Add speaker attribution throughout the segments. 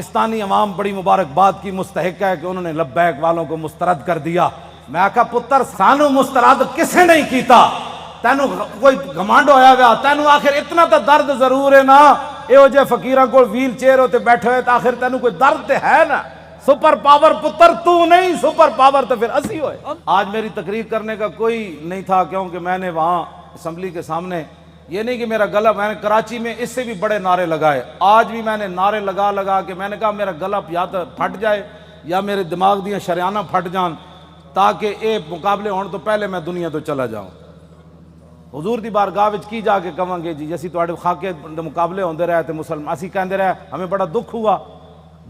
Speaker 1: پاکستانی عوام بڑی مبارکباد کی مستحق ہے کہ انہوں نے لبیک والوں کو مسترد کر دیا۔ میں کہا پتر سانو مسترد کسے نہیں کیتا، تینو کوئی گھمنڈ ہویا گیا، تینو آخر اتنا تا درد ضرور ہے نا، ایو جے فقیراں کو ویل چیئر ہوتے بیٹھے ہوئے تا آخر تینو کوئی درد تے ہے نا۔ سپر پاور پتر تو نہیں، سپر پاور تو پھر اسی ہوئے۔ آج میری تقریر کرنے کا کوئی نہیں تھا، کیونکہ میں نے وہاں اسمبلی کے سامنے، یہ نہیں کہ میرا گلا، میں نے کراچی میں اس سے بھی بڑے نعرے لگائے، آج بھی میں نے نعرے لگا کے میں نے کہا میرا گلا یا تو پھٹ جائے یا میرے دماغ دیاں شریانہ پھٹ جان، تاکہ اے مقابلے ہون تو پہلے میں دنیا تو چلا جاؤں۔ حضور دی بارگاہ وچ کی جا کے کہاں گے جی اسی تواڈے خاکے دے مقابلے ہوندے رہے تے مسلمان اسی کہندے رہے ہمیں بڑا دکھ ہوا،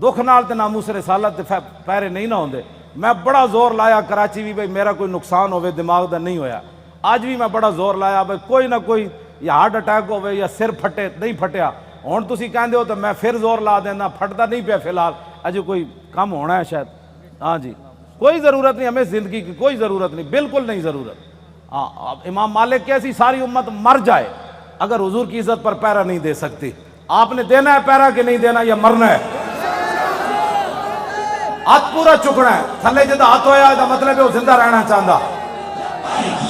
Speaker 1: دکھ نال تے ناموس رسالت تے پیرے نہیں نہ ہوندے۔ میں بڑا زور لایا کراچی بھی بھئی میرا کوئی نقصان ہوئے دماغ دا نہیں ہویا، آج بھی میں بڑا زور لایا بھئی کوئی نہ کوئی یا ہارٹ اٹیک ہوئے یا سر پھٹے، نہیں پھٹیا، ہون تسی کہندے ہو تو میں پھر زور لا دینا، پھٹتا نہیں پیا فی الحال، اجے کوئی کم ہونا ہے شاید۔ ہاں جی کوئی ضرورت نہیں، ہمیں زندگی کی کوئی ضرورت نہیں، بالکل نہیں ضرورت۔ ہاں امام مالک کیسی ساری امت مر جائے اگر حضور کی عزت پر پیرا نہیں دے سکتی۔ آپ نے دینا ہے پیرا کہ نہیں دینا، یا مرنا ہے؟ ہاتھ پورا چکنا ہے، تھلے جدہ ہاتھ ہویا دا مطلب ہے وہ زندہ رہنا چاہتا۔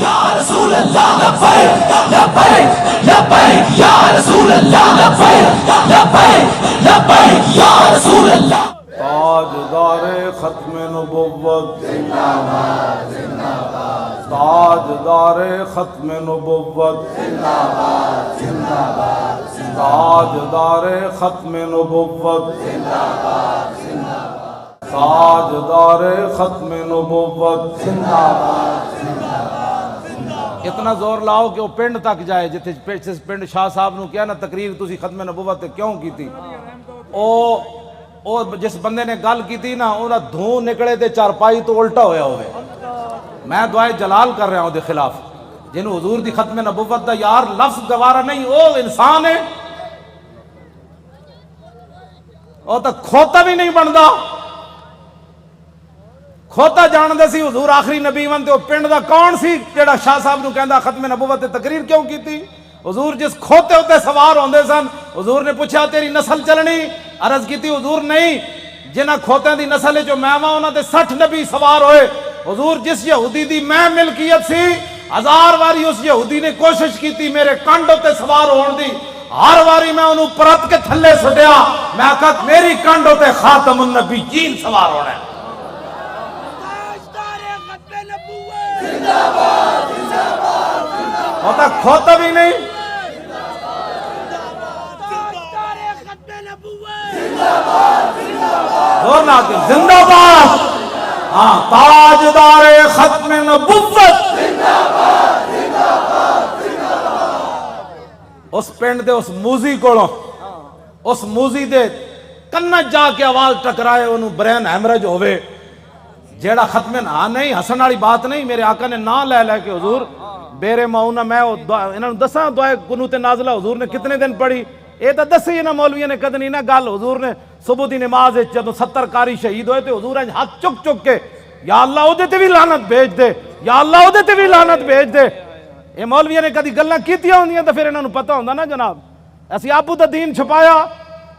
Speaker 2: یا رسول اللہ لبیک لبیک لبیک یا رسول اللہ لبیک لبیک لبیک یا رسول اللہ۔
Speaker 1: تاجدار ختم نبوت
Speaker 2: زندہ باد زندہ باد،
Speaker 1: تاجدار ختم نبوت
Speaker 2: زندہ باد زندہ باد،
Speaker 1: تاجدار ختم نبوت،
Speaker 2: زندہ باد زندہ باد،
Speaker 1: تاجدار ختم نبوت۔
Speaker 2: زندہ باد۔
Speaker 1: اتنا زور لاؤ کہ وہ پنڈ تک جائے، جتھے پنڈ شاہ صاحب نو کیا نا تقریر تسی ختم نبوت تے کیوں کی تھی، او جس بندے نے گل کی تھی نا انہاں دھوں نکلے تے چارپائی تو الٹا ہویا ہوئے۔ میں دعائے جلال کر رہا ہوں دے خلاف، جنہوں حضور دی ختم نبوت دا یار لفظ گوارا نہیں، او انسان ہے، او تا کھوتا بھی نہیں بندا، کھوتا جان دے سی حضور آخری نبی ون تے او پنڈ دا کون سی جڑا شاہ صاحب نو کہندا ختم نبوت تے تقریر کیوں کی تھی؟ حضور جس کھوتے ہوتے سوار ہوندے سن، حضور نے پوچھا تیری نسل چلنی؟ عرض کی تھی حضور نہیں، جنہ کھوتیں دی نسل جو میں ماں انہاں تے 60 نبی سوار ہوئے۔ حضور جس یہودی دی میں ملکیت سی، 1000 واری اس یہودی نے کوشش کی تھی میرے کنڈ ہوتے سوار ہون دی، ہر واری میں انہوں پرت کے تھلے سٹیا، میں کہا میری کنڈ ہوتے خاتم النبیین سوار ہونا ہے۔ ہوتا کھوتا بھی نہیں، زور نہ کہ زندہ باد، ہاں تاجدار ختم نبوت۔ اس پنڈ دے اس موزی کولوں، اس موزی دے کنج جا کے آواز ٹکرائے انہوں برین ہیمرج ہوئے، جیڑا ختم نہ نہیں ہسن والی بات نہیں، میرے آقا نے نہ لے لے کے حضور بیرے ماؤنا میں انہوں دساں دعائے قنوت نازلہ حضور نے کتنے دن پڑھی، اے تا دسی نا مولویوں نے کدنی نا گل، حضور نے صبح دی نماز جدو 70 قاری شہید ہوئے تھے حضور نے ہاتھ چک چک کے یا اللہ او دے تے بھی لعنت بھیج دے، یا اللہ او دے تے بھی لعنت بھیج دے۔ اے مولویوں نے کدی گلاں کیتیاں ہوندیاں تے پھر انہاں نوں پتہ ہوندا نا جناب، اسی آپو دا دین چھپایا،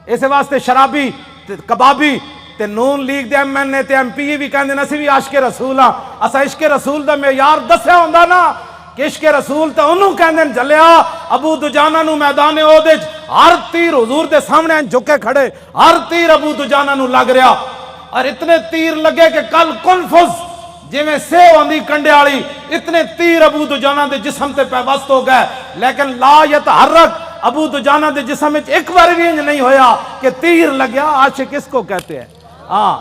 Speaker 1: اس واسطے شرابی تے کبابی تے نون لیگ دے ایم این اے تے ایم پی بھی کہندے اسی بھی عاشق رسول ہاں، اسا عشق رسول دا معیار دسیا ہوندا نا کہ عشق رسول تے انہوں کہندے جلیا ابو دجانہ نو میدان احد وچ ہر تیر حضور دے سامنے جھکے کھڑے، ہر تیر ابو دجانہ نو لگ رہا، اور اتنے تیر لگے کہ کل کنفذ جی میں سیو آندھی کنڈے والی، اتنے تیر ابو دجانہ دے جسم تے پیوست ہو گئے، لیکن لا یتحرک ابو دجانہ دے جسم وچ ایک بار بھی نہیں ہویا کہ تیر لگیا۔ عاشق اس کو کہتے ہیں، ہاں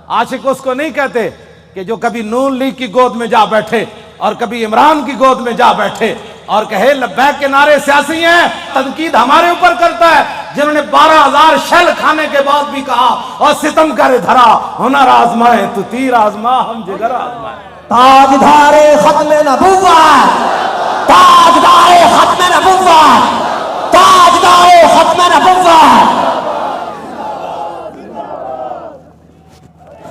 Speaker 1: عاشق اس کو نہیں کہتے کہ جو کبھی نون لیگ کی گود میں جا بیٹھے اور کبھی عمران کی گود میں جا بیٹھے اور کہے لبیک کے نعرے سیاسی ہیں، تنقید ہمارے اوپر کرتا ہے، جنہوں نے 12,000 شیل کھانے کے بعد بھی کہا اور ستم کرے دھرا ہنر آزمائے تو تیر آزما ہم جگر آزمائے۔
Speaker 2: تاجدار ختم نبوت، تاجدار ختم نبوت، تاجدار ختم نبوت۔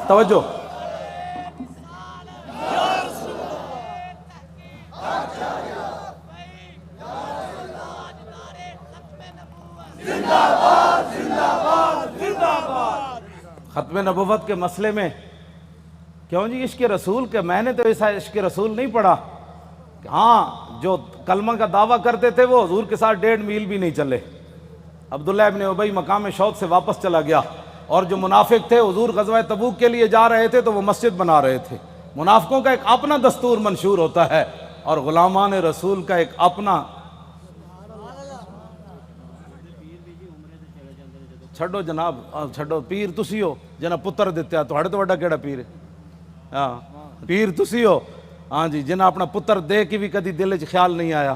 Speaker 1: توجہ،
Speaker 2: زندہ باد زندہ باد زندہ باد۔
Speaker 1: ختم نبوت کے مسئلے میں کیوں جی عشق رسول کے میں نے تو ایسا عشق رسول نہیں پڑھا. ہاں جو کلمہ کا دعویٰ کرتے تھے وہ حضور کے ساتھ 1.5 میل بھی نہیں چلے. عبداللہ ابن ابی مقام شوق سے واپس چلا گیا. اور جو منافق تھے حضور غزوہ تبوک کے لیے جا رہے تھے تو وہ مسجد بنا رہے تھے. منافقوں کا ایک اپنا دستور منشور ہوتا ہے اور غلامان رسول کا ایک اپنا. چھڈو جناب چھڈو پیر تسی ہو جنہ پتر دیتے تھوڑے تو وڈا کیڑا پیر ہے. ہاں پیر تسی ہو ہاں جی جنہ اپنا پتر دے کے بھی کدی دل چ خیال نہیں آیا.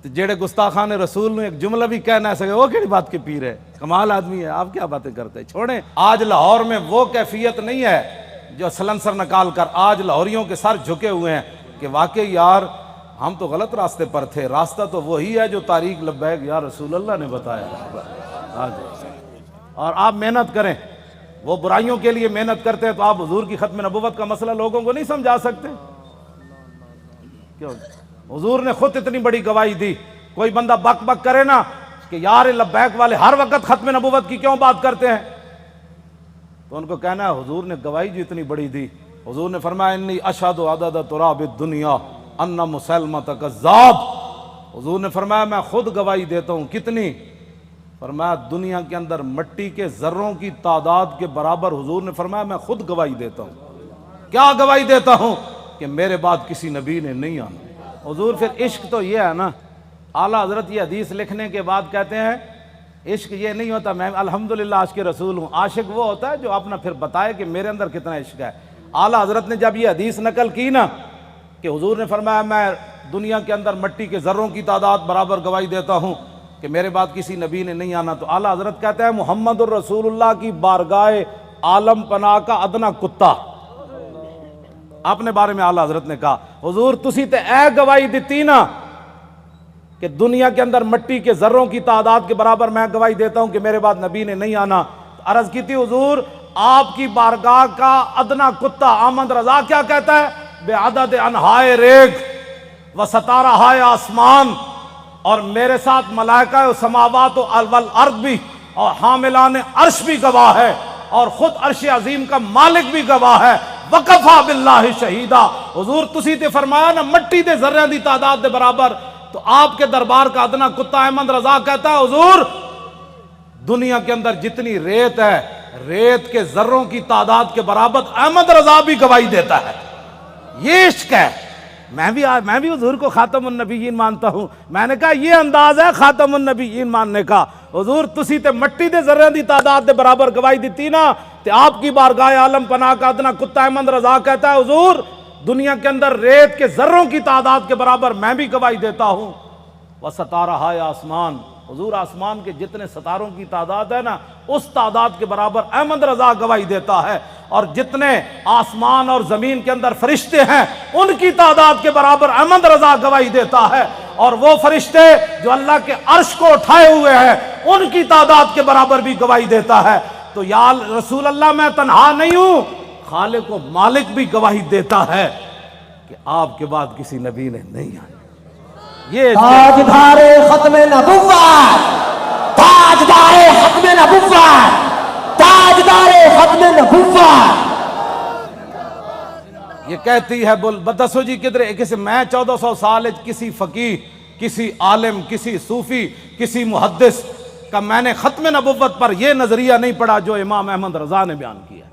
Speaker 1: جیڑے گستاخان رسول نے ایک جملہ بھی کہنا ہے سکے وہ کیڑی بات کے پیر ہے. کمال آدمی ہے. آپ کیا باتیں کرتے ہیں چھوڑیں. آج لاہور میں وہ کیفیت نہیں ہے جو سلنسر نکال کر آج لاہوریوں کے سر جھکے ہوئے ہیں کہ واقعی یار ہم تو غلط راستے پر تھے. راستہ تو وہی ہے جو طریق لبیک یا رسول اللہ نے بتایا. ہاں جی اور آپ محنت کریں. وہ برائیوں کے لیے محنت کرتے ہیں تو آپ حضور کی ختم نبوت کا مسئلہ لوگوں کو نہیں سمجھا سکتے. کیوں حضور نے خود اتنی بڑی گواہی دی. کوئی بندہ بک بک کرے نا کہ یار لبیک والے ہر وقت ختم نبوت کی کیوں بات کرتے ہیں تو ان کو کہنا ہے حضور نے گواہی جو اتنی بڑی دی. حضور نے فرمایا انی اشہد عدد تراب الدنیا ان مسلمۃ کذاب. حضور نے فرمایا میں خود گواہی دیتا ہوں. کتنی؟ فرمایا دنیا کے اندر مٹی کے ذروں کی تعداد کے برابر. حضور نے فرمایا میں خود گواہی دیتا ہوں. کیا گواہی دیتا ہوں؟ کہ میرے بعد کسی نبی نے نہیں آنا. حضور پھر عشق تو یہ ہے نا. اعلیٰ حضرت یہ حدیث لکھنے کے بعد کہتے ہیں عشق یہ نہیں ہوتا میں الحمدللہ عاشق رسول ہوں. عاشق وہ ہوتا ہے جو اپنا پھر بتائے کہ میرے اندر کتنا عشق ہے. اعلیٰ حضرت نے جب یہ حدیث نقل کی نا کہ حضور نے فرمایا میں دنیا کے اندر مٹی کے ذروں کی تعداد برابر گواہی دیتا ہوں کہ میرے بعد کسی نبی نے نہیں آنا, تو اعلیٰ حضرت کہتے ہیں محمد الرسول اللہ کی بارگاہ عالم پناہ کا ادنا کتا. اپنے بارے میں اعلیٰ حضرت نے کہا حضور تسی تے اے گواہی دیتی نا کہ دنیا کے اندر مٹی کے ذروں کی تعداد کے برابر میں گواہی دیتا ہوں کہ میرے بعد نبی نے نہیں آنا. عرض کی تھی حضور آپ کی بارگاہ کا ادنا کتا احمد رضا کیا کہتا ہے؟ بے عدد انہائے ریگ و ستارہ ہائے آسمان اور میرے ساتھ ملائکہ و سماوات و والارض بھی اور حاملان عرش بھی گواہ ہے اور خود عرش عظیم کا مالک بھی گواہ ہے. وکفا باللہ شہیدہ. حضور تسی تے فرمایا نا مٹی دے ذرے دی تعداد دے برابر, تو آپ کے دربار کا ادنا کتا احمد رضا کہتا ہے حضور دنیا کے اندر جتنی ریت ہے ریت کے ذروں کی تعداد کے برابر احمد رضا بھی گواہی دیتا ہے. یہ عشق ہے. میں بھی حضور کو خاتم النبیین مانتا ہوں. میں نے کہا یہ انداز ہے خاتم النبیین ماننے کا. حضور تسی تے مٹی دے ذرے دی تعداد دے برابر گواہی دیتی نا تے آپ کی بارگاہ عالم پناہ کا ادنا کتا احمد رضا کہتا ہے حضور دنیا کے اندر ریت کے ذروں کی تعداد کے برابر میں بھی گواہی دیتا ہوں. وہ ستارہ ہے آسمان. حضور آسمان کے جتنے ستاروں کی تعداد ہے نا اس تعداد کے برابر احمد رضا گواہی دیتا ہے. اور جتنے آسمان اور زمین کے اندر فرشتے ہیں ان کی تعداد کے برابر احمد رضا گواہی دیتا ہے. اور وہ فرشتے جو اللہ کے عرش کو اٹھائے ہوئے ہیں ان کی تعداد کے برابر بھی گواہی دیتا ہے. تو یا رسول اللہ میں تنہا نہیں ہوں, خالق و مالک بھی گواہی دیتا ہے کہ آپ کے بعد کسی نبی نے نہیں آنا. یہ
Speaker 2: تاجدار ختم نبوت, تاجدار ختم نبوت, تاجدار ختم نبوت.
Speaker 1: یہ کہتی ہے بول بدسو جی کدھر کسی میں 1400 سال کسی فقیہ کسی عالم کسی صوفی کسی محدث کا میں نے ختم نبوت پر یہ نظریہ نہیں پڑھا جو امام احمد رضا نے بیان کیا.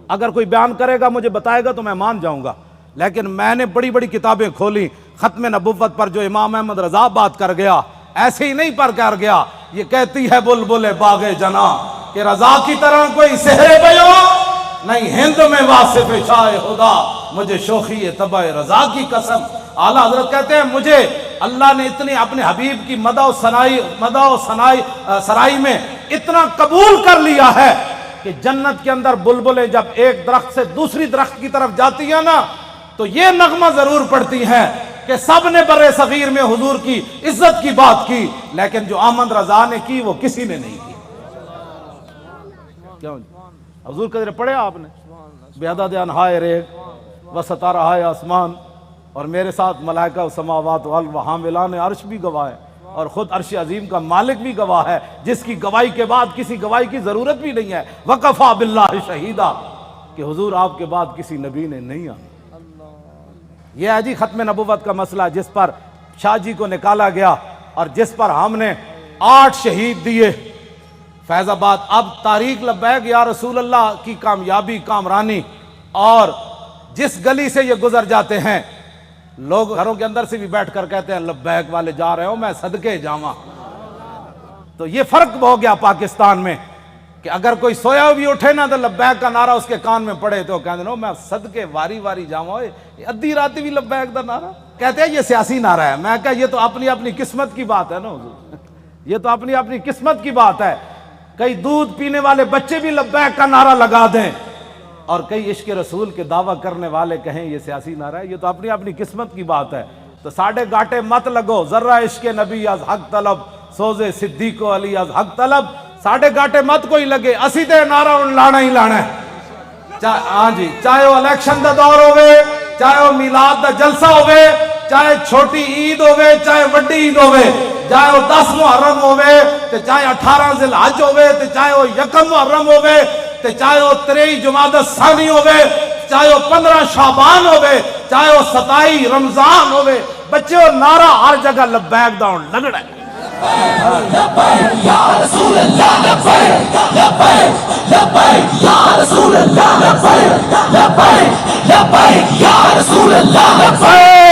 Speaker 1: اگر کوئی بیان کرے گا مجھے بتائے گا تو میں مان جاؤں گا, لیکن میں نے بڑی بڑی کتابیں کھولی ختم نبوت پر جو امام احمد رضا بات کر گیا ایسے ہی نہیں پر کر گیا. یہ کہتی ہے بلبل باغ جنا کہ رضا کی طرح کوئی سحر بیان نہیں ہند میں واصف شاہ خدا, مجھے شوخی طبع رضا کی قسم. اعلیٰ حضرت کہتے ہیں مجھے اللہ نے اتنی اپنے حبیب کی مدح و سرائی میں اتنا قبول کر لیا ہے کہ جنت کے اندر بلبلیں جب ایک درخت سے دوسری درخت کی طرف جاتی ہیں نا تو یہ نغمہ ضرور پڑتی ہیں کہ سب نے برے صغیر میں حضور کی عزت کی بات کی, لیکن جو احمد رضا نے کی وہ کسی نے نہیں کی. کیوں حضور قدر پڑھے آپ نے بے عدد انہائے ریگ و ستارہ آسمان اور میرے ساتھ ملائکہ و سماوات و حاملان عرش بھی گواہ ہے. اور خود عرش عظیم کا مالک بھی گواہ ہے، جس کی گواہی کے بعد کسی گواہی کی ضرورت بھی نہیں ہے، وَقَفَا بِاللَّهِ شَهِيدًا، کہ حضور آپ کے بعد کسی نبی نے نہیں آنا۔ یہ ہے جی ختم نبوت کا مسئلہ، جس پر شاہ جی کو نکالا گیا اور جس پر ہم نے 8 شہید دیے فیض آباد۔ اب تاریخ لبیک یا رسول اللہ کی کامیابی کامرانی، اور جس گلی سے یہ گزر جاتے ہیں لوگ گھروں کے اندر سے بھی بیٹھ کر کہتے ہیں لبیک والے جا رہے ہو، میں صدقے جاواں۔ تو یہ فرق ہو گیا پاکستان میں کہ اگر کوئی سویا بھی اٹھے نا تو لبیک کا نعرہ اس کے کان میں پڑے تو کہتے ہیں میں صدقے واری واری جاواں، ادھی رات بھی لبیک دا نعرہ کہتے ہیں یہ سیاسی نعرہ ہے۔ میں کہا یہ تو اپنی اپنی قسمت کی بات ہے نا حضور، یہ تو اپنی اپنی قسمت کی بات ہے۔ کئی دودھ پینے والے بچے بھی لبیک کا نعرہ لگا دیں اور کئی عشق رسول کے دعویٰ کرنے والے کہیں یہ سیاسی نعرہ ہے، یہ تو اپنی اپنی قسمت کی بات ہے۔ تو ساڑھے گاٹے مت لگو، ذرہ عشق نبی از حق طلب، سوزے صدیق و علی از حق طلب، ساڑھے گاٹے مت کوئی لگے، اسی تے نعرہ ان لانا ہی لانا ہے۔ ہاں جی، چاہے وہ الیکشن دا دور ہوئے، چاہے وہ میلاد دا جلسہ ہوئے، چاہے چھوٹی عید ہوئے چاہے وڈی عید ہوئے، چاہے وہ 10 محرم ہوئے تے چاہے 18 ذی الحج ہوئے تے چاہے وہ 1 محرم ہوئے تے چاہے وہ 23 جمادی الثانی ہوئے، چاہے وہ 15 شعبان ہوئے، چاہے وہ 27 رمضان ہوئے، بچے وہ نعرہ ہر جگہ لبیک دا ہون لگڑا ہے۔
Speaker 2: لبیک یا رسول اللہ، لبیک لبیک لبیک یا رسول اللہ، لبیک لبیک لبیک یا رسول اللہ، لبیک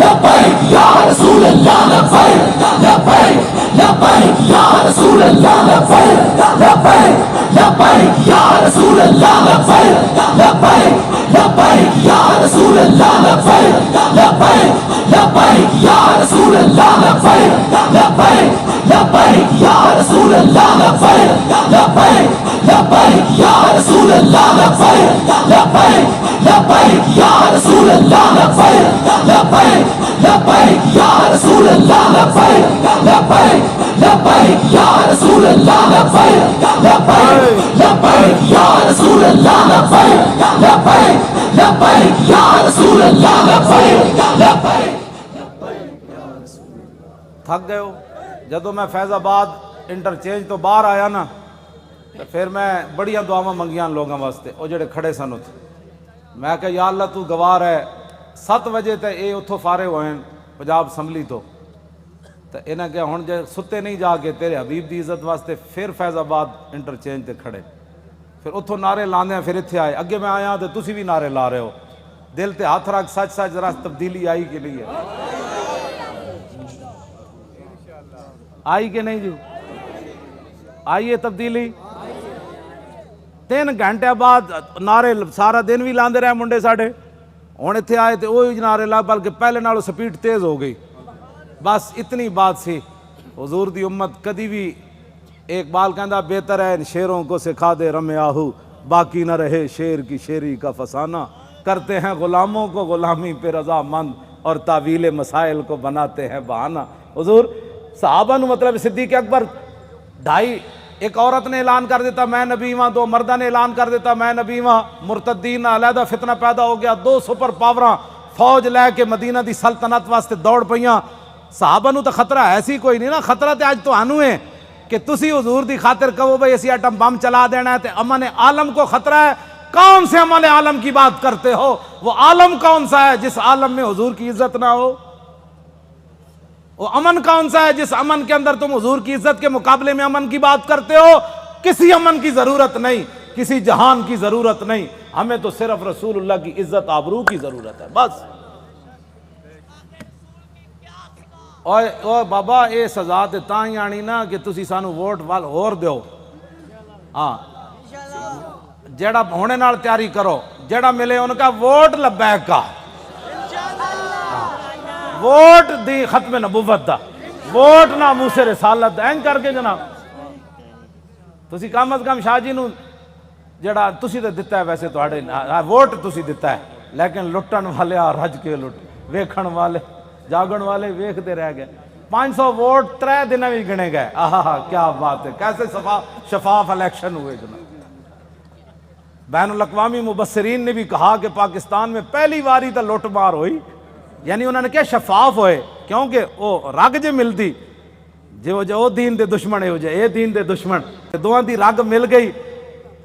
Speaker 2: لبیک یا رسول اللہ، لبیک لبیک لبیک یا رسول اللہ، لبیک لبیک لبیک یا رسول اللہ، لبیک لبیک لبیک یا رسول اللہ، لبیک لبیک لبیک یا رسول اللہ، لبیک لبیک لبیک یا رسول اللہ، لبیک لبیک لبیک یا رسول اللہ، لبیک لبیک لبیک یا رسول اللہ، لبیک لبیک لبیک یا رسول اللہ، لبیک لبیک لبیک یا رسول اللہ، لبیک لبیک لبیک یا رسول اللہ، لبیک لبیک لبیک یا رسول اللہ، لبیک لبیک۔
Speaker 1: تھک گئے ہو؟ جدو میں فیض آباد انٹرچینج تو باہر آیا نا تو پھر میں بڑیاں دعاواں منگیاں لوگوں واسطے، وہ جڑے کھڑے سن اتھے، میں کہ یا اللہ تو گواہ ہے 7 بجے تے اے اتھوں فارغ ہوئے پنجاب اسمبلی تو انہیں کہ ہن جے ستے نہیں جا کے تیرے حبیب دی عزت واسطے پھر فیض آباد انٹرچینج تے کھڑے، پھر اتھوں نعرے لاندے ہیں، پھر اتھے آئے، اگے میں آیا تو تسی بھی نعرے لا رہے ہو، دل تے ہاتھ رکھ، سچ سچ ذرا تبدیلی آئی کہ نہیں ہے؟ آئی کہ نہیں جو؟ آئی ہے تبدیلی؟ 3 گھنٹے بعد نعرے سارا دن بھی لاندے رہے منڈے ساڑھے، ہن اتھے آئے تے وہی نعرے لا، بلکہ پہلے نالوں سپیڈ تیز ہو گئی۔ بس اتنی بات سی، حضور دی امت کدی بھی، ایک بال کہندا بہتر ہے ان شیروں کو سکھا دے رم آہو، باقی نہ رہے شیر کی شیری کا فسانہ، کرتے ہیں غلاموں کو غلامی پہ رضا مند اور تعویل مسائل کو بناتے ہیں بہانہ۔ حضور صحابہ نو مطلب صدیق اکبر 2.5، ایک عورت نے اعلان کر دیتا میں نبی ہاں، 2 مردہ نے اعلان کر دیتا میں نبی ہاں، مرتدین علیحدہ فتنہ پیدا ہو گیا، 2 سپر پاوراں فوج لے کے مدینہ دی سلطنت واسطے دوڑ پئیاں۔ صحابہ نو تو خطرہ ایسی کوئی نہیں نا، خطرہ تے آج تو آنو ہے کہ تسی حضور دی خاطر کہو بھئی اسی ایٹم بم چلا دینا ہے تے امن عالم کو خطرہ ہے۔ کون سے امن عالم کی بات کرتے ہو؟ وہ عالم کون سا ہے جس عالم میں حضور کی عزت نہ ہو؟ وہ امن کون سا ہے جس امن کے اندر تم حضور کی عزت کے مقابلے میں امن کی بات کرتے ہو؟ کسی امن کی ضرورت نہیں، کسی جہان کی ضرورت نہیں، ہمیں تو صرف رسول اللہ کی عزت آبرو کی ضرورت ہے بس۔ اوہ بابا اے سزا تے تاں ہی آنی نا کہ تسی سانو ووٹ وال ہور دیو، ہاں جیڑا ہونے نال تیاری کرو، جیڑا ملے ان کا ووٹ لبیک کا، ووٹ دی ختم نبوت دا، ووٹ ناموس رسالت این کر کے جناب تسی کم از کم شاہ جی نو جڑا تسی تے دتا ہے، ویسے تواڈے ووٹ تسی دتا ہے، لیکن لٹن والے رج کے لٹ، ویکھن والے جاگن والے ویکھتے رہ گئے۔ 500 ووٹ 3 دن بھی گنے گئے، آہا کیا بات ہے، کیسے شفاف الیکشن ہوئے جناب۔ بین الاقوامی مبصرین نے بھی کہا کہ پاکستان میں پہلی باری تا لوٹ مار ہوئی، یعنی انہوں نے کیا شفاف ہوئے، کیونکہ وہ رگ جے ملتی جو دین دے دشمن ہے اے دین دے دشمن دوہاں دی رگ مل گئی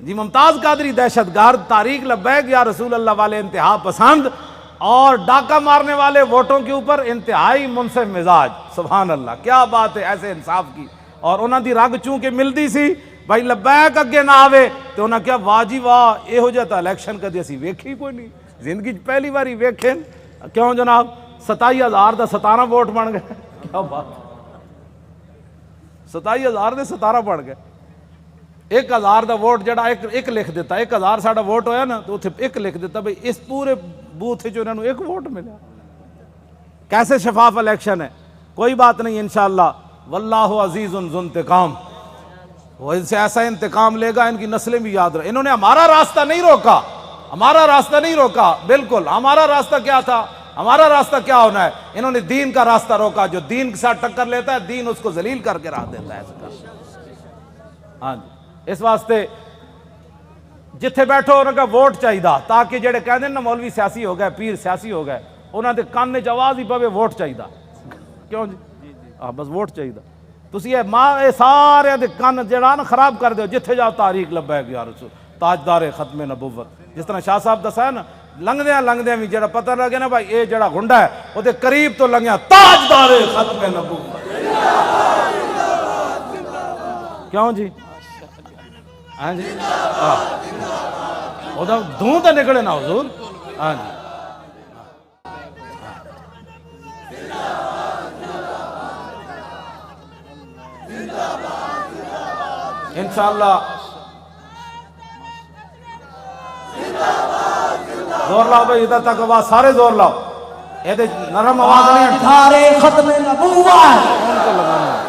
Speaker 1: جی ممتاز قادری دہشت گرد تحریک لبیک یا رسول اللہ والے انتہا پسند اور ڈاکہ مارنے والے ووٹوں کے اوپر انتہائی منصف مزاج. سبحان اللہ, کیا بات ہے ایسے انصاف کی. اور انہاں دی رگ چونکہ ملدی سی بھائی لبیک اگے نہ آوے تو انہاں کیا واہ جی واہ یہو جہا تا الیکشن کدی اسی ویکھی کوئی نہیں زندگی پہلی باری ویکھیں. کیوں جناب 27,000 دا 17 ووٹ بن گئے. کیا بات, 27,000 دے 17 بن گئے. 1,000 دا ووٹ جڑا ایک لکھ دیتا, 1,000 ساڑا ووٹ ہویا نا تو اتنے ایک لکھ دیتا بھئی اس پورے بوتھ جو انہوں ایک ووٹ ملا. کیسے شفاف الیکشن ہے. کوئی بات نہیں انشاءاللہ, واللہ عزیز ذو انتقام. وہ ان سے ایسا انتقام لے گا ان کی نسلیں بھی یاد رہے. انہوں نے ہمارا راستہ نہیں روکا, ہمارا راستہ نہیں روکا. بالکل ہمارا راستہ کیا تھا, ہمارا راستہ کیا ہونا ہے. انہوں نے دین کا راستہ روکا. جو دین کے ساتھ ٹکر لیتا ہے دین اس کو ذلیل کر کے رکھ دیتا ہے. ہاں جی, اس واسطے جتھے بیٹھو انہوں کا ووٹ چاہیے تاکہ جڑے کہہ دیں نا مولوی سیاسی ہو گئے پیر سیاسی ہو گئے انہوں نے کان وچ آواز ہی پوے ووٹ چاہیے. کیوں جی بس ووٹ چاہیے. تسی یہ اے سارے دے کان جڑا نا خراب کر دیو. جتھے جاؤ تحریک لبیک یا رسول تاجدار ختم نبوت. جس طرح شاہ صاحب دسا نا لنگدیاں بھی جڑا پتہ لگے نا بھائی اے جڑا گنڈا ہے وہ دے قریب تو لنگیا تاجدار ختم نبوت. کیوں جی ہاں جی وہ دھوں تو نکلے نا حضور. ہاں جی انشاءاللہ زور لاؤ بھائی ادھر تک آواز سارے زور لاؤ. یہ نرم آواز نہیں
Speaker 2: تاجدار ختم نبوت.
Speaker 1: کون کو لگانا ہے.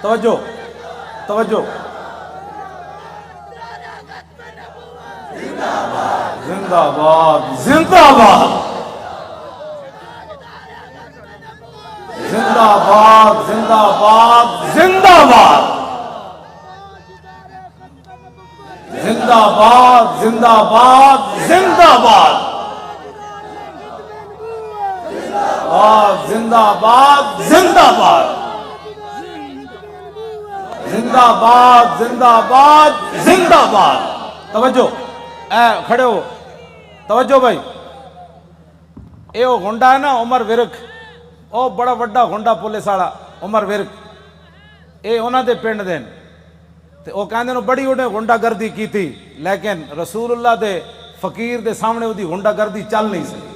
Speaker 1: توجہ توجہ زندہ باد زندہ باد زندہ باد زندہ باد زندہ باد زندہ باد زندہ باد زندہ باد زندہ باد زندہ باد زندہ باد زندہ باد زندہ باد. توجہ اے کھڑے ہو توجہ بھائی. اے وہ گنڈا ہے نا عمر ورک, او بڑا وڈا گنڈا پولیس والا عمر ورک. اے انہاں دے پنڈ دین تے او کہندے نے بڑی انہیں گنڈا گردی کیتی لیکن رسول اللہ دے فقیر دے سامنے اودی گنڈا گردی چل نہیں سکی.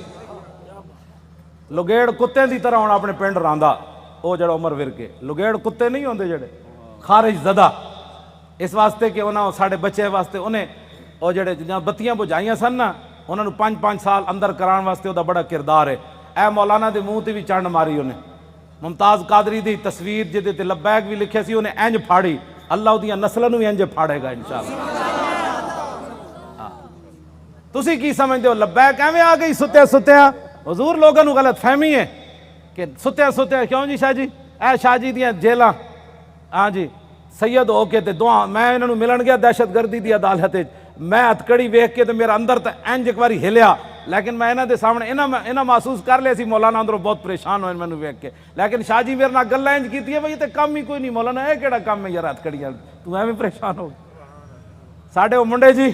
Speaker 1: لگیڑ کتے دی طرح ہن اپنے پنڈ راندا او جڑا عمر ورک ہے. لگیڑ کتے نہیں ہوندے جڑے خارج زدہ. اس واسطے کہ انہوں ساڑھے بچے واسطے انہیں وہ جڑے بتیاں بجھائیاں سن نا انہوں نے 5 سال اندر کران واسطے وہ بڑا کردار ہے. اے مولانا دے منہ تے بھی چنڈ ماری انہیں. ممتاز قادری دی تصویر جدے تے لبیک بھی لکھے سی انہیں انج پھاڑی. اللہ دیاں نسلوں بھی انج پھاڑے گا انشاءاللہ. تسی کی سمجھتے ہو لبیک ایویں آ گئی ستیا ستیا. حضور لوگوں کو غلط فہمی ہے کہ ستیا ستیا. کیوں جی شاہ جی اے شاہ جی دیاں جیلاں. ہاں جی سید ہو کے تے دعا میں انہوں ملن گیا دہشت گردی دی عدالت. میں ہتکڑی ویکھ کے تے میرا اندر تے انج ایک باری ہلیا لیکن میں انہاں دے سامنے انہاں محسوس کر لیا سی مولانا اندروں بہت پریشان ہوئے مینوں ویکھ کے. لیکن شاہ جی میرے نال گلاں انج کیتی ہے بھئی تے کم ہی کوئی نہیں مولانا اے کیڑا کم ہے یار ہتکڑیاں تو ایویں پریشان ہو. ساڈے او منڈے جی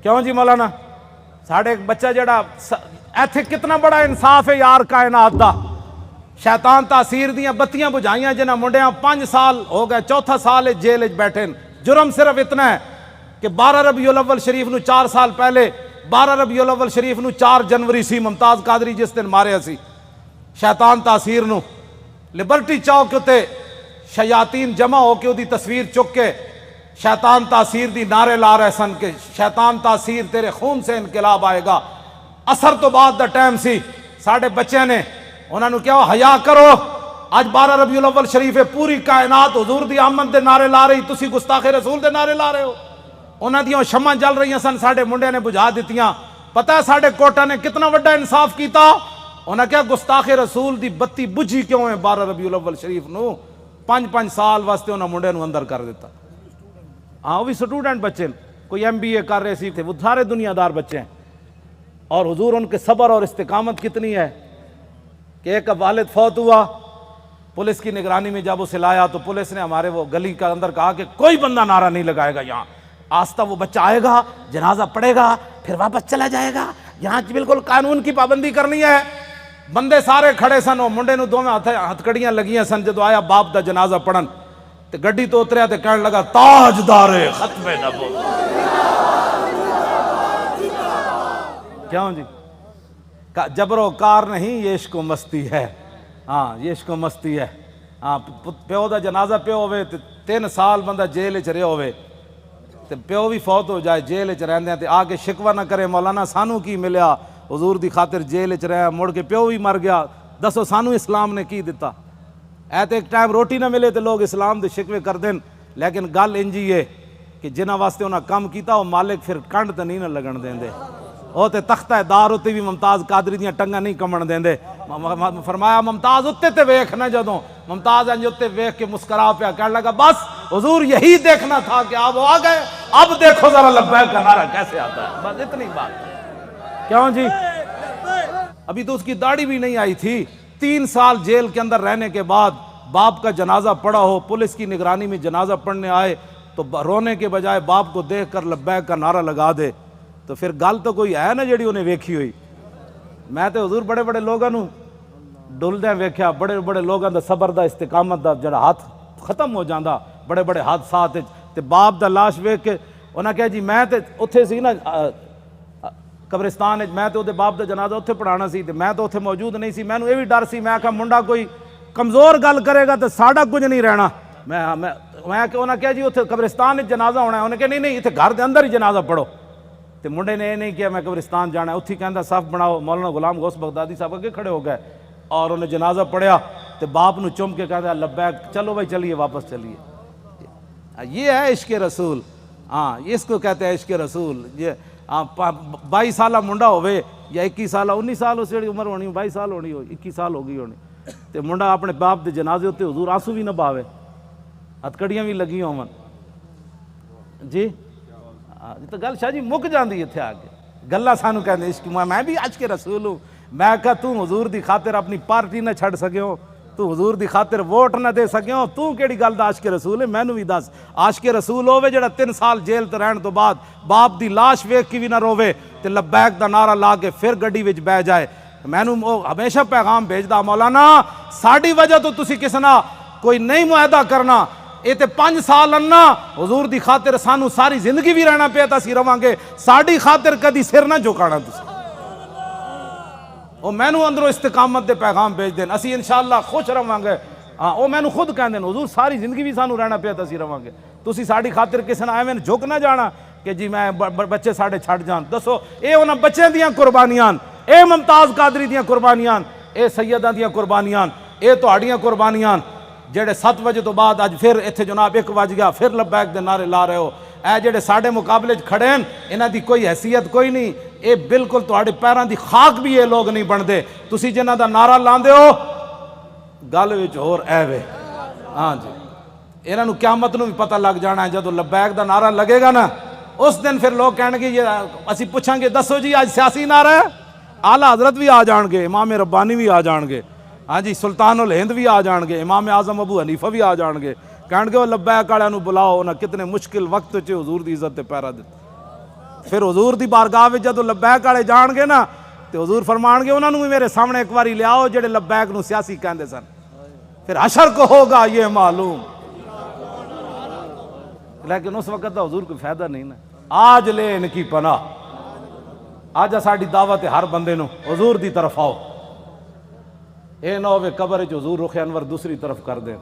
Speaker 1: کیوں جی مولانا ساڈے ایک بچہ جڑا ایتھے کتنا بڑا انصاف ہے یار کائنات دا. شیطان تاثیر دیاں بتیاں بجھائیاں جنہاں منڈیاں 5 سال ہو گئے 4تھا سال جیل بیٹھے. جرم صرف اتنا ہے کہ 12 ربیع الاول شریف نو 4 سال پہلے 12 ربیع الاول شریف نو 4 جنوری سی ممتاز قادری جس دن ماریا سی شیطان تاثیر نو لبرٹی چوک تے شیاطین جمع ہو کے دی تصویر چک کے شیطان تاثیر دی نعرے لا رہے سن کہ شیطان تاثیر تیرے خون سے انقلاب آئے گا. اثر تو بعد دا ٹائم سی ساڑھے بچے نے انہوں نے کیا حیا کرو. آج 12 ربیع الاول شریف ہے پوری کائنات حضور دی آمد دے نعرے لا رہی تسی گستاخ رسول دے نعرے لا رہے ہو. انہاں دیاں شمع جل رہی سن ساڑھے منڈے نے بجھا دیتیاں. پتہ ہے ساڑھے کوٹا نے کتنا وڈا انصاف کیتا. انہاں کیا گستاخ رسول دی بتی بجھی کیوں ہے 12 ربیع الاول شریف نو 5 سال واسطے انہاں منڈے نو اندر کر دیتا. ہاں وہ بھی سٹوڈنٹ بچے کوئی MBA کر رہے تھے، وہ سارے دنیا دار بچے ہیں. اور حضور ان کے صبر اور استقامت کتنی ہے کہ ایک والد فوت ہوا، پولیس کی نگرانی میں جب اسے لایا تو پولیس نے ہمارے وہ گلی کا اندر کہا کہ کوئی بندہ نعرہ نہیں لگائے گا یہاں. آستہ وہ بچہ آئے گا، جنازہ پڑے گا، پھر واپس چلا جائے گا. یہاں بالکل قانون کی پابندی کرنی ہے. بندے سارے کھڑے سن، وہ منڈے نو دو میں ہتھکڑیاں لگیاں سن. جدو آیا باپ دا جنازہ پڑھن تے گڈی تو اتریا تے کہنے لگا تاجدار ختم نبوت. کیوں جی؟ جبر و کار نہیں، یہ عشق و مستی ہے. ہاں یہ عشق و مستی ہے. ہاں پیو دا جنازہ پیو ہوئے تے 3 سال بندہ جیل چ رہیا ہوئے تے پیو بھی فوت ہو جائے جیل چ رہندے تے آ کے شکوہ نہ کرے مولانا سانو کی ملیا، حضور دی خاطر جیل چ رہیا، مڑ کے پیو بھی مر گیا. دسو سانو اسلام نے کی دیتا؟ ایت ایک ٹائم روٹی نہ ملے تو لوگ اسلام دے شکوے کر دیں، لیکن گل انجی ہے کہ جنہاں واسطے انہاں کام کیتا وہ مالک پھر کنڈ تے نہیں نہ لگن دیں دے. وہ تے تختہ دار اتے بھی ممتاز قادری دیاں ٹنگاں نہیں کمن دیں دے. فرمایا ممتاز اتے تے ویکھ نہ، جدوں ممتاز انج اتے ویکھ کے مسکرا پیا کہنے لگا بس حضور یہی دیکھنا تھا کہ آپ آ گئے، اب دیکھو ذرا لبیک کا نعرہ کیسے آتا ہے. بس اتنی بات. کیوں جی؟ ابھی تو اس کی داڑھی بھی نہیں آئی تھی. 3 سال جیل کے اندر رہنے کے بعد باپ کا جنازہ پڑا ہو، پولیس کی نگرانی میں جنازہ پڑھنے آئے تو رونے کے بجائے باپ کو دیکھ کر لبیک کا نعرہ لگا دے تو پھر گل تو کوئی ہے نا جڑی انہیں ویکھی ہوئی. میں تو حضور بڑے بڑے لوگوں ڈلدے ویکھیا، بڑے بڑے لوگوں دا صبر دا استقامت دا جڑا ہاتھ ختم ہو جاندا بڑے بڑے حادثات تے باپ دا لاش ویکھ کے انہاں کہا جی میں تے اتھے سی نا قبرستان میں تے اودے باپ دا جنازہ اتھے پڑھانا سی تے میں تو اتھے موجود نہیں سی. مینوں یہ بھی ڈر سی، میں کہا منڈا کوئی کمزور گل کرے گا تو ساڈا کچھ نہیں رہنا. میں کہ انہاں کہا جی اتھے قبرستان وچ جنازہ ہونا ہے. انہیں کہا نہیں اتھے گھر دے اندر ہی جنازہ پڑھو. تے منڈے نے یہ نہیں کیا میں قبرستان جانا ہے. اتھی کہندا صف بناؤ. مولانا غلام غوث بغدادی صاحب اگے کھڑے ہو گئے اور انہیں جنازہ پڑھیا تے باپ نو چم کے کہتا لبیک، چلو بھائی چلیے واپس چلیے. یہ ہے عشق رسول. ہاں اس کو کہتے ہیں عشق رسول. یہ 22 سالہ منڈا ہوئے یا 21 سالہ 19 سال اس جڑی عمر ہونی 22 سال ہونی ہو 21 سال ہو گئی ہونی تے منڈا اپنے باپ دے جنازے ہوتے حضور آنسو بھی نہ باوے، ہتھکڑیاں بھی لگی ہون جی. تو گل شاہ جی مک جاندی اتھے آ کے گلاں سانو کہندے عشق. میں بھی عشق رسول ہوں. میں کہا تو حضور دی خاطر اپنی پارٹی نہ چھڑ سکیو، تو حضور دی خاطر ووٹ نہ دے سکیو، تو کیڑی گل دا عاشق رسول ہے؟ مینوں بھی دس. عاشق رسول ہوے جڑا 3 سال جیل تے رہن تو بعد باپ دی لاش ویکھ کے بھی نہ روے تے لبیک دا نعرہ لا کے پھر گڈی وچ بیٹھ جائے. مینوں ہمیشہ پیغام بھیجدا مولانا ساڈی وجہ تو تسی کس نہ کوئی نہیں معاہدہ کرنا. یہ تے 5 سال انا حضور دی خاطر سانو ساری زندگی بھی رہنا پیا تسی رواں گے، ساڈی خاطر کدی سر نہ جھکانا تسی. وہ مینوں اندروں استقامت دے پیغام بھیج دین، اسی انشاءاللہ خوش رواں گے. ہاں وہ مینوں خود کہندے حضور ساری زندگی بھی سانو رہنا پیا تسی رواں گے، تسی ساڈی خاطر کسے نہ ایویں جھک نہ جانا کہ جی میں بچے ساڈے چھڈ جان. دسو اے انہاں بچیاں دیاں قربانیاں، اے ممتاز قادری دیاں قربانیاں، اے سیداں دیاں قربانیاں، اے تہاڈیاں قربانیاں جڑے 7 بجے تو بعد اج پھر اتھے جناب 1 بج گیا پھر لبیک دے نعرے لا رہے ہو. اے جڑے ساڈے مقابلے کھڑے ہیں انہاں دی کوئی حیثیت کوئی نہیں. اے بالکل تہاڈے پیراں دی خاک بھی یہ لوگ نہیں بندے. تسی جنہاں دا نعرہ لاندے ہو گل وچ ہور اے وے. ہاں جی انہاں نوں قیامت نوں بھی پتہ لگ جانا ہے جدوں لبیک دا نعرہ لگے گا نا اس دن پھر لوگ کہن گے یہ اسی پوچھاں گے دسو جی آج سیاسی نعرہ ہے، اعلیٰ حضرت بھی آ جان گے، امام ربانی بھی آ جان گے، ہاں جی سلطان الہند بھی آ جان گے، امام اعظم ابو حنیفہ بھی آ جان گے. کہن گے وہ لبیک والے نوں بلاؤ، انہاں کتنے مشکل وقت چ حضور دی عزت تے پیرا دتے. پھر حضور دی بارگاہ وچ جدوں لبیک والے جان گے نا تے حضور فرمان گے انہاں نوں بھی میرے سامنے ایک واری لیاؤ جڑے لبیک نوں سیاسی کہندے سن. پھر حشر کو ہوگا یہ معلوم. لیکن اس وقت دا حضور کوئی فائدہ نہیں نا. آج لے ان کی پناہ، آج ساڈی دعوت ہے ہر بندے نوں حضور دی طرف آؤ. اے نہ ہوے قبر وچ حضور رخ انور دوسری طرف کر دیں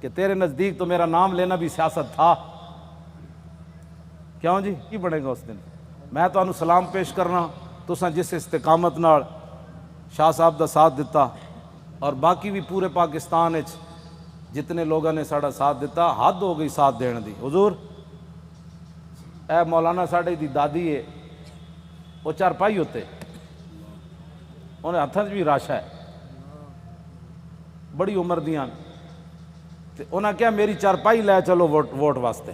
Speaker 1: کہ تیرے نزدیک تو میرا نام لینا بھی سیاست تھا. کیوں جی کی بنے گا اس دن؟ میں تانوں سلام پیش کرنا تساں جس استقامت نال شاہ صاحب دا ساتھ دیتا اور باقی بھی پورے پاکستان وچ جتنے لوگوں نے ساڈا ساتھ دیتا، حد ہو گئی ساتھ دین دی. حضور اے مولانا ساڈے دی دادی ہے، وہ چارپائی ہوتے انہیں ہاتھاں بھی راشا ہے بڑی عمر دیاں تے انہاں کیا میری چارپائی لے چلو ووٹ واسطے.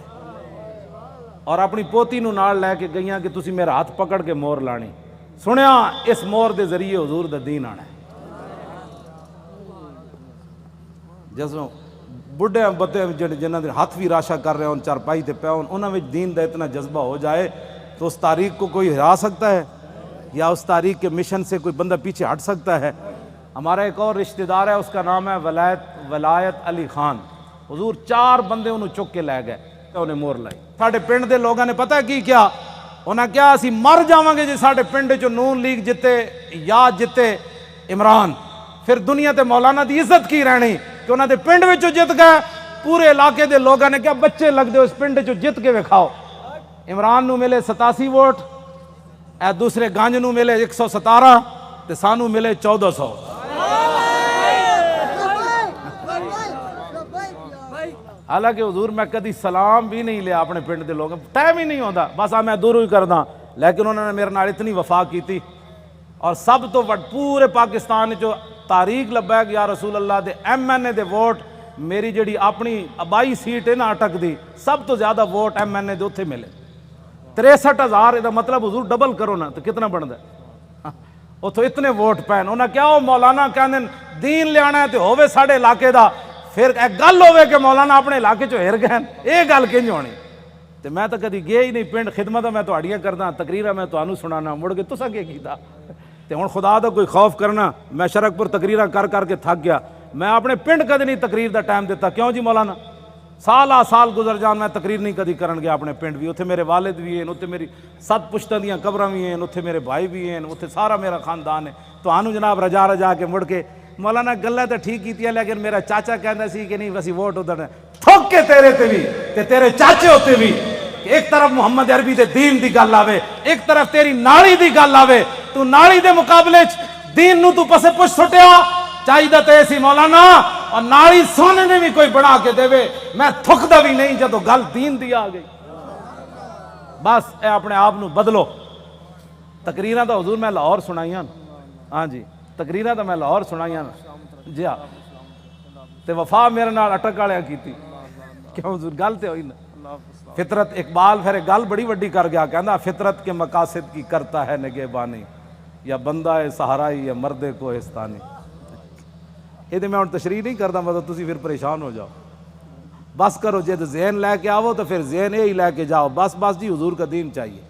Speaker 1: اور اپنی پوتی نو نال لے کے گئیاں کہ تسی میرا ہاتھ پکڑ کے مور لانی. سنیا اس مور دے ذریعے حضور دا دین آنا ہے. جسوں بڑھے بتے جنہاں دے ہاتھ بھی راشا کر رہے ہوں چارپائی تے پے ہون انہاں وچ دین دا اتنا جذبہ ہو جائے تو اس تاریخ کو کوئی ہرا سکتا ہے یا اس تاریخ کے مشن سے کوئی بندہ پیچھے ہٹ سکتا ہے؟ ہمارا ایک اور رشتہ دار ہے، اس کا نام ہے ولایت علی خان. حضور 4 بندے انہوں چک کے لے گئے، انہیں مور لائی. ساڑھے پنڈ دے لوگاں نے پتہ کی کیا انہاں کیا اسی مر جاواں گے جی ساڑھے پنڈ جو نون لیگ جتے یا جتے عمران، پھر دنیا تے مولانا دی عزت کی رہنی کہ انہاں دے پنڈ وچوں جت گئے. پورے علاقے دے لوگاں نے کیا بچے لگ دے اس پنڈ چوں جت کے وکھاؤ. عمران نو ملے 87 ووٹ، اے دوسرے گانج نو ملے 117 تے سانو ملے 1400. حالانکہ حضور میں کدی سلام بھی نہیں لیا اپنے پنڈ دے لوگوں، ٹائم ہی نہیں ہوتا، بس میں دوروں ہی کردا. لیکن انہوں نے میرے نال اتنی وفا کی تھی. اور سب تو پورے پاکستان جو تاریخ لبیک یا رسول اللہ دے ایم این اے دے ووٹ میری جڑی اپنی 22 سیٹ ہے نا اٹک دی، سب تو زیادہ ووٹ ایم این اے دے اتھے ملے 63,000. دا مطلب حضور ڈبل کرو نا تو کتنا بنتا ہے؟ اتھو اتنے ووٹ پین. انہاں کیا ہو مولانا کہندے دین لے آنا ہے تو ہووے ساڈے علاقے دا، پھر ایک گل ہوئے کہ مولانا اپنے علاقے چو ہر گئے، یہ گل کنج ہونی؟ تو میں تو کدی گیا ہی نہیں پنڈ. خدمت میں تہاڈیاں کردا، تقریراں میں تانوں سنانا، مڑ کے تساں کی کیتا؟ تے ہن خدا دا کوئی خوف کرنا. میں شرک پور تقریراں کر کے تھک گیا. میں اپنے پنڈ کدی نہیں تقریر دا ٹائم دیتا. کیوں جی مولانا؟ سال گزر جان میں تقریر نہیں کدی کرن گیا اپنے پنڈ بھی. اتھے میرے والد بھی ہیں، اتھے میری 7 پشتاں دیاں قبراں بھی ہیں، اتھے میرے بھائی بھی ہیں، اتھے سارا میرا خاندان ہے. تہانوں جناب رجا کے مڑ کے مولانا گلیں تو ٹھیک کیتیاں، لیکن میرا چاچا کہندا سی کہ نہیں وسی ووٹ ادھر تھوک کے تیرے تے بھی تے تیرے چاچے ہوتے بھی کہ ایک طرف محمد عربی دے دین دی گل آوے، ایک طرف تیری نالی دی گل آوے. تو نالی دے مقابلے دین نو تو پسے پچھ سٹیا چاہیے تے سی مولانا. اور نالی سونے نے بھی کوئی بنا کے دے میں تھکدا بھی نہیں جدو گل دین دی آ گئی. بس اے اپنے آپ نو بدلو. تقریراں تو حضور میں لاہور سنائیاں، ہاں جی تقریراں تو میں لاہور سنائیاں جی ہاں. تے وفا میرے نال اٹک والیاں کیتی. کیوں حضور گل تے ہوئی نا. فطرت اقبال پھر گل بڑی وڈی کر گیا، کہندا فطرت کے مقاصد کی کرتا ہے نگہبانی، یا بندہ ہے سہارائی یا مرد کوہستانی. یہ تو میں ہوں تشریح نہیں کرتا، مطلب تسی پھر پریشان ہو جاؤ. بس کرو جد ذہن لے کے آو تو پھر ذہن یہی لے کے جاؤ. بس جی حضور کا دین چاہیے.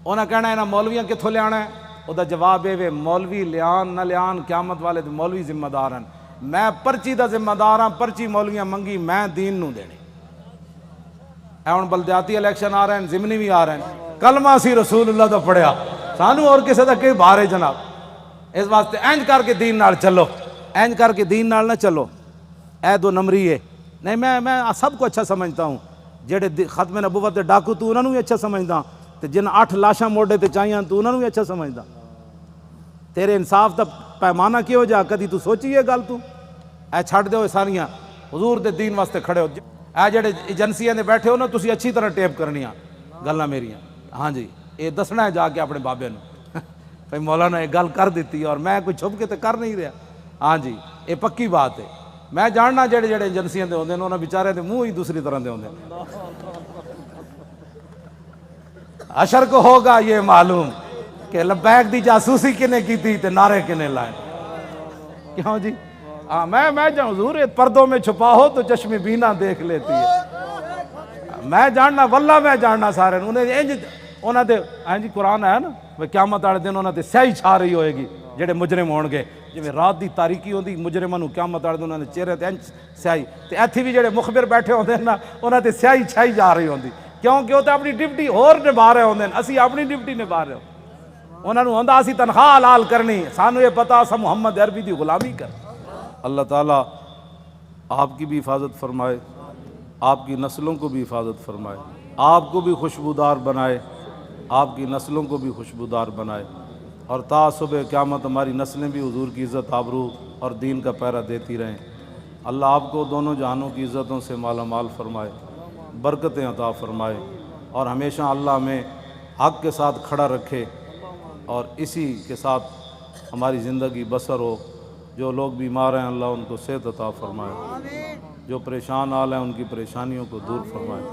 Speaker 1: انہاں کہنا ہے نا مولویاں کتھوں لے آنا ہے؟ وہ دا جواب ہے مولوی لیان نہ لیان قیامت والے تو مولوی ذمہ دار ہیں. میں پرچی دا ذمہ دار ہاں، پرچی مولویاں منگی میں دین نو دینی. اے ہن بلدیاتی الیکشن آ رہے ہیں، ضمنی بھی آ رہے ہیں، کلمہ سی رسول اللہ دا پڑھیا، سانو اور کسی دا کہ بارے جناب. اس واسطے اینج کر کے دین نال چلو، اینج کر کے دین نال نہ چلو. اے 2 نمبری ہے نہیں. میں سب کو اچھا سمجھتا ہوں. جڑے ختم نبوت دے ڈاکو تو انہوں نے بھی اچھا سمجھدا، تے جن 8 لاشاں موڈے تے چاہیاں تو انہوں نے بھی اچھا سمجھدا. تیرے انصاف دا پیمانہ کیوں جا کدی تو سوچی یہ گل؟ تو اے چھڈ دیو ساریاں، حضور دے دین واسطے کھڑے ہو. اے جڑے ایجنسیاں دے بیٹھے ہو نا، تسی اچھی طرح ٹیپ کرنیاں گلاں میریاں. ہاں جی یہ دسنا ہے جا کے اپنے بابے نو بھائی مولانا یہ گل کر دیتی اور میں کوئی چھپ کے تو کر نہیں رہا. ہاں جی یہ پکی بات ہے. میں جاننا جڑے ایجنسیاں دے ہوندے نے انہاں بیچارے دے منہ ہی دوسری طرح دے ہوندے نے. حشر کو ہوگا یہ معلوم کہ لبیک دی جاسوسی کنے کی تھی تے نعرے کنے لائے. کیوں جی؟ ہاں میں جان حضور پردوں میں چھپا ہو تو چشم بینا دیکھ لیتی ہے. میں جاننا واللہ میں جاننا سارے انہاں دے. ہاں جی قرآن ہے نا قیامت والے دن انہاں تے سیاہی چھا رہی ہوئے گی جڑے مجرم ہون گے. جویں رات دی تاریکی ہوندی مجرماں نو قیامت والے دن انہاں دے چہرے تے سیاہی. تے ایتھے بھی جڑے مخبر بیٹھے ہوندے نا انہاں تے سیاہی چھائی جا رہی ہوندی. کیونکہ وہ تو اپنی ڈیوٹی ہور نبھا رہے ہوندے ہیں، اسی اپنی ڈیوٹی نبھا رہے ہوں. انہاں نو ہوندا اسی تنخواہ حلال کرنی، سانو یہ پتہ اسا محمد عربی دی غلامی کر. اللہ تعالیٰ آپ کی بھی حفاظت فرمائے، آپ کی نسلوں کو بھی حفاظت فرمائے، آپ کو بھی خوشبودار بنائے، آپ کی نسلوں کو بھی خوشبودار بنائے. اور تا صبح قیامت ہماری نسلیں بھی حضور کی عزت آبرو اور دین کا پہرا دیتی رہیں. اللہ آپ کو دونوں جہانوں کی عزتوں سے مالا مال فرمائے، برکتیں عطا فرمائے، اور ہمیشہ اللہ ہمیں حق کے ساتھ کھڑا رکھے اور اسی کے ساتھ ہماری زندگی بسر ہو. جو لوگ بیمار ہیں اللہ ان کو صحت عطا فرمائے، جو پریشان حال ہیں ان کی پریشانیوں کو دور فرمائے.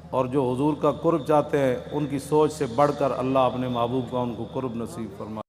Speaker 1: اور جو حضور کا قرب چاہتے ہیں ان کی سوچ سے بڑھ کر اللہ اپنے محبوب کا ان کو قرب نصیب فرمائے۔